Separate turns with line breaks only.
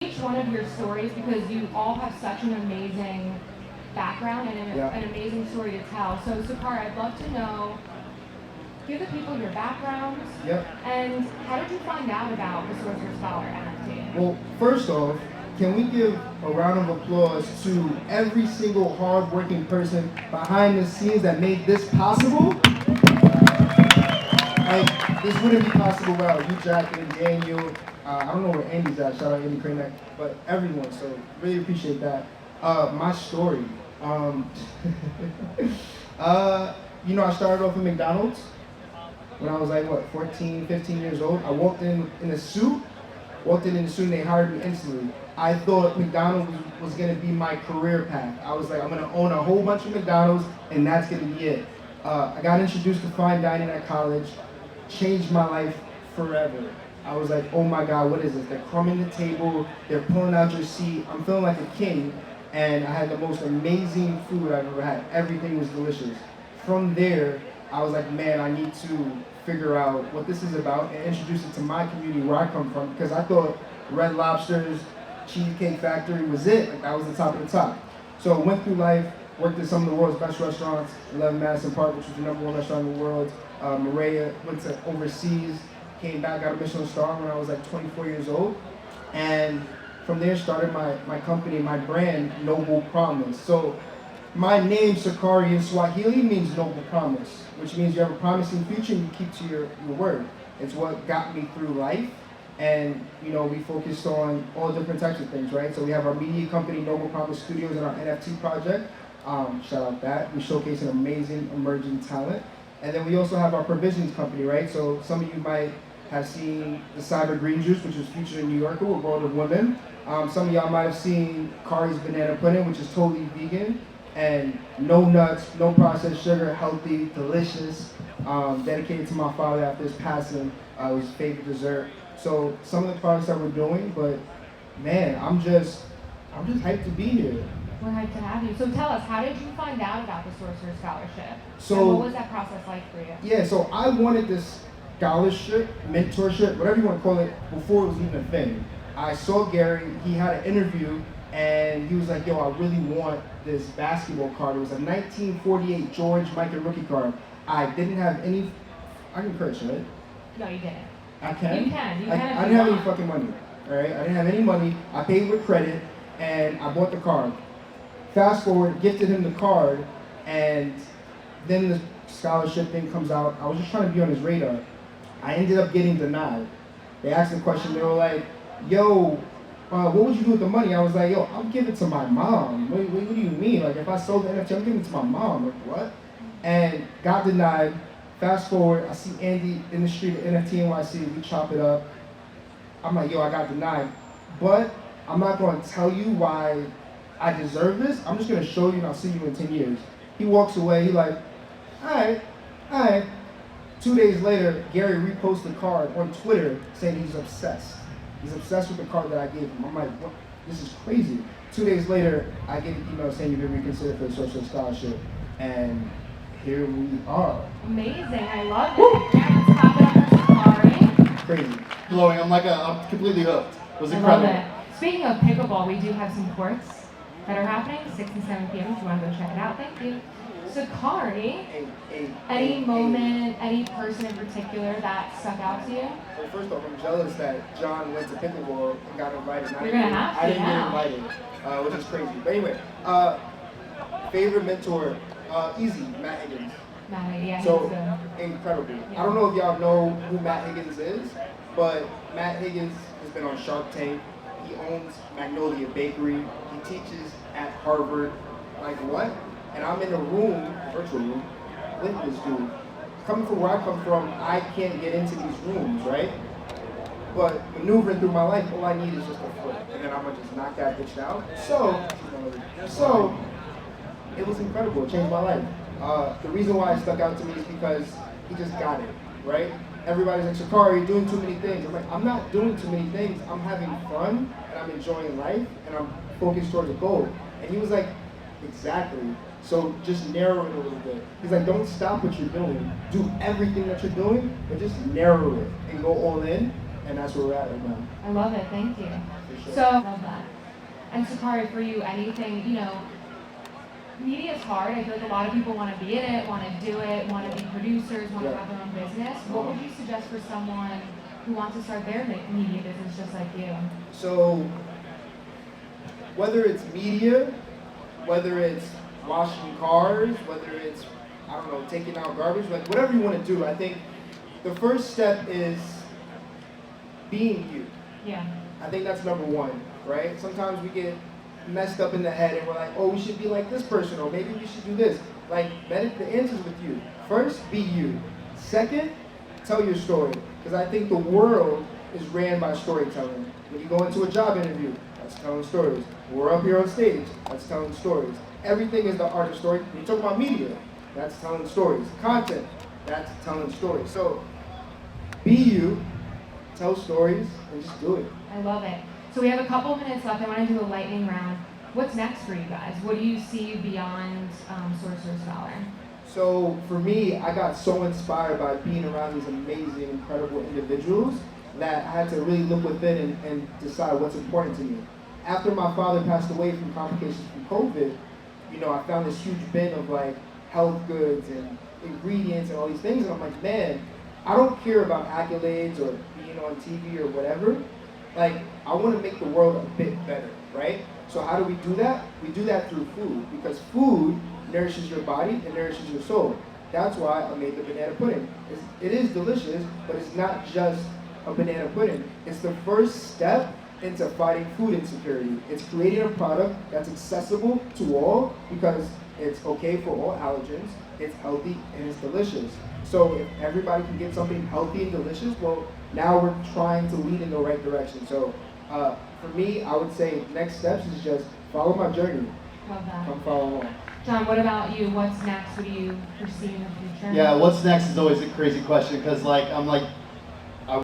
each one of your stories because you all have such an amazing background and an amazing story to tell. So, Sakari, I'd love to know, give the people your backgrounds, and how did you find out about the Sorcerer Scholar NFT?
Well, first off, can we give a round of applause to every single hardworking person behind the scenes that made this possible? Like, this wouldn't be possible without you, Jack, and Daniel. I don't know where Andy's at. Shout out Andy Kranek, but everyone. So really appreciate that. My story. I started off at McDonald's when I was like, 14, 15 years old. I walked in a suit. Walked in the suit and they hired me instantly. I thought McDonald's was going to be my career path. I was like, I'm going to own a whole bunch of McDonald's and that's going to be it. I got introduced to fine dining at college. Changed my life forever. I was like, oh my God, what is this? They're crumbing the table. They're pulling out your seat. I'm feeling like a king. And I had the most amazing food I've ever had. Everything was delicious. From there, I was like, man, I need to figure out what this is about and introduce it to my community where I come from, because I thought Red Lobster's Cheesecake Factory was it. Like, that was the top of the top. So I went through life, worked at some of the world's best restaurants, 11 Madison Park, which was the #1 restaurant in the world. Maria, went to overseas, came back, got a Michelin star when I was like 24 years old. And from there started my company, my brand, Noble Promise. So my name, Sakari, in Swahili means noble promise, which means you have a promising future and you keep to your word. It's what got me through life. And, we focused on all different types of things, right? So we have our media company, Noble Promise Studios, and our NFT project. Shout out that. We showcase an amazing emerging talent. And then we also have our provisions company, right? So some of you might have seen the Cyber Green Juice, which was featured in New Yorker with World of Women. Some of y'all might have seen Kari's Banana Pudding, which is totally vegan. And no nuts, no processed sugar, healthy, delicious, dedicated to my father after his passing. It was his favorite dessert. So some of the products that we're doing, but man, I'm just hyped to be here.
We're hyped to have you. So tell us, how did you find out about the Sorcerer Scholarship?
So
and what was that process like for you?
Yeah, so I wanted this scholarship, mentorship, whatever you want to call it, before it was even a thing. I saw Gary, he had an interview, and he was like, yo, I really want this basketball card. It was a 1948 George Mikan rookie card. I didn't have any, I can curse, right?
No, you didn't.
I can?
You can.
I didn't have any fucking money, all right? I didn't have any money. I paid with credit, and I bought the card. Fast forward, gifted him the card, and then the scholarship thing comes out. I was just trying to be on his radar. I ended up getting denied. They asked the question, they were like, yo, what would you do with the money? I was like, yo, I'll give it to my mom. What do you mean? Like, if I sold the NFT, I'm giving it to my mom. Like, what? And got denied. Fast forward, I see Andy in the street at NFT NYC. We chop it up. I'm like, yo, I got denied. But I'm not going to tell you why I deserve this. I'm just going to show you and I'll see you in 10 years. He walks away. He like, all right. 2 days later, Gary reposts the card on Twitter saying he's obsessed. He's obsessed with the card that I gave him. I'm like, what? This is crazy. 2 days later, I get an email saying you've been reconsidered for the Sorcerer Scholarship. And here we are.
Amazing. I love it. Yeah, let's clap it up for Sakari.
Crazy.
Glowing. I'm completely hooked. It was
I
incredible.
love it. Speaking of pickleball, we do have some courts that are happening, 6 and 7 p.m. if you want to go check it out. Thank you. Sakari, any moment, any person in particular that stuck out to you?
Well, first off, I'm jealous that John went to pickleball and got invited.
You're going to have to
I didn't
now.
get invited, which is crazy. But anyway, favorite mentor, easy, Matt Higgins.
Matt, yeah,
So,
he's
incredible.
Yeah.
I don't know if y'all know who Matt Higgins is, but Matt Higgins has been on Shark Tank. He owns Magnolia Bakery. He teaches at Harvard. Like, what? And I'm in a room, virtual room, with this dude. Coming from where I come from, I can't get into these rooms, right? But maneuvering through my life, all I need is just a foot, and then I'm gonna just knock that bitch out. So it was incredible. It changed my life. The reason why it stuck out to me is because he just got it, right? Everybody's like, Sakari, you're doing too many things. I'm like, I'm not doing too many things. I'm having fun, and I'm enjoying life, and I'm focused towards a goal. And he was like, exactly. So just narrow it a little bit. He's like, don't stop what you're doing. Do everything that you're doing, but just narrow it and go all in. And that's where we're at right now.
I love it. Thank you.
For sure.
So, I love that. And Sakari, for you, anything, media is hard. I feel like a lot of people want to be in it, want to do it, want to be producers, want to have their own business. What would you suggest for someone who wants to start their media business just like you?
So, whether it's media, whether it's washing cars, whether it's, I don't know, taking out garbage, like whatever you want to do, I think the first step is being you.
Yeah.
I think that's number one, right? Sometimes we get messed up in the head and we're like, oh, we should be like this person, or maybe we should do this. Like, the answer's with you. First, be you. Second, tell your story. Because I think the world is ran by storytelling. When you go into a job interview, that's telling stories. We're up here on stage, that's telling stories. Everything is the art of story. When you talk about media, that's telling stories. Content, that's telling stories. So, be you, tell stories, and just do it.
I love it. So we have a couple minutes left. I want to do a lightning round. What's next for you guys? What do you see beyond Sorcerer Scholar?
So for me, I got so inspired by being around these amazing, incredible individuals that I had to really look within and decide what's important to me. After my father passed away from complications from COVID, I found this huge bin of like health goods and ingredients and all these things, and I'm like, man, I don't care about accolades or being on TV or whatever. Like, I want to make the world a bit better, right? So how do we do that? We do that through food, because food nourishes your body and nourishes your soul. That's why I made the banana pudding. It is delicious, but it's not just a banana pudding. It's the first step into fighting food insecurity. It's creating a product that's accessible to all because it's okay for all allergens, it's healthy, and it's delicious. So if everybody can get something healthy and delicious, well, now we're trying to lead in the right direction. So for me, I would say next steps is just follow my journey.
Love that.
Come follow along.
John, what about you? What's next? What do you foresee in the future?
Yeah, what's next is always a crazy question because I'm like